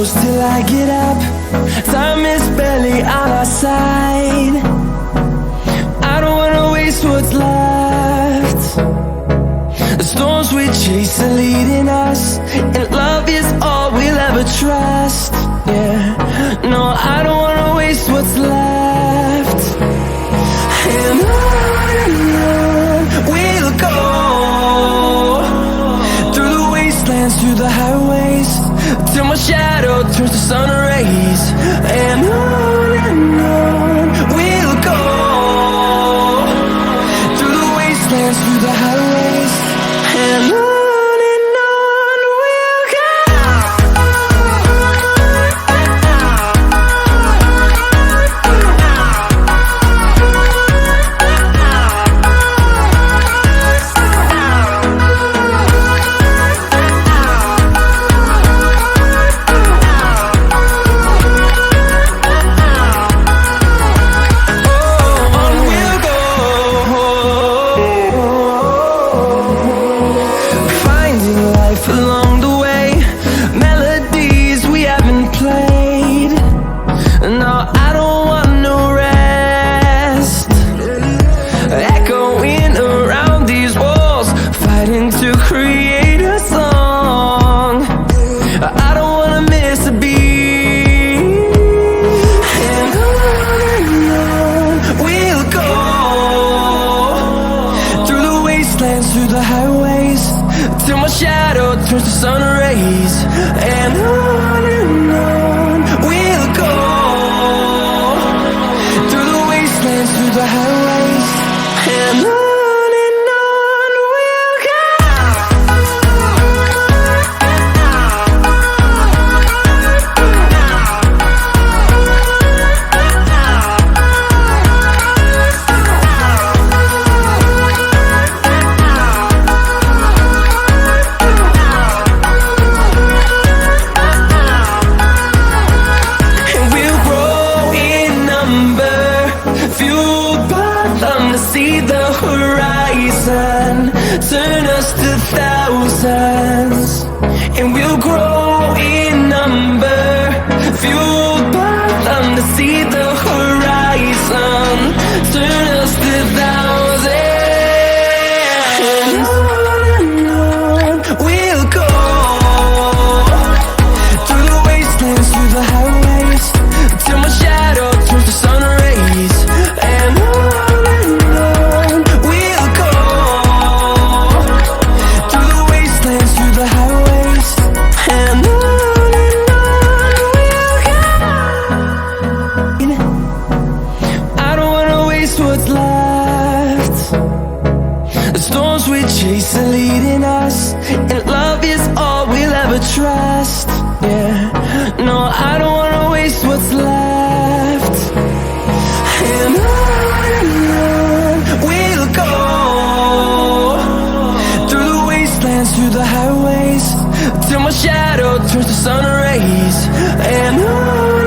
close till I get up. Time is barely on our side. I don't wanna waste what's left. The storms we chase are leading us, and love is all we'll ever trust. Yeah, no, I don't wanna waste what's left. And on we'll go, through the wastelands, through the highways, till my shadow turns to sun rays. And on we'll go, through the wastelands, through the highways, and on we'll go. Along the way, melodies we haven't played. No, I don't want no rest. Echoing around these walls, fighting to create a song. I don't wanna miss a beat. And on we'll go, through the wastelands, through the highways, till my shadow turns to sun rays. And on we'll go, through the wastelands, through the highways, and on we'll go. See the horizon, turn us to thousands, and we'll grow in number. Fueled by them to see the horizon, turn us to thousands. And on we'll go, through the wastelands, through the highways, till my shadow turns to sun rays. And what's left. The storms we chase are leading us, and love is all we'll ever trust. Yeah, no, I don't wanna waste what's left. And on we'll go, through the wastelands, through the highways, till my shadow turns to sun rays. And on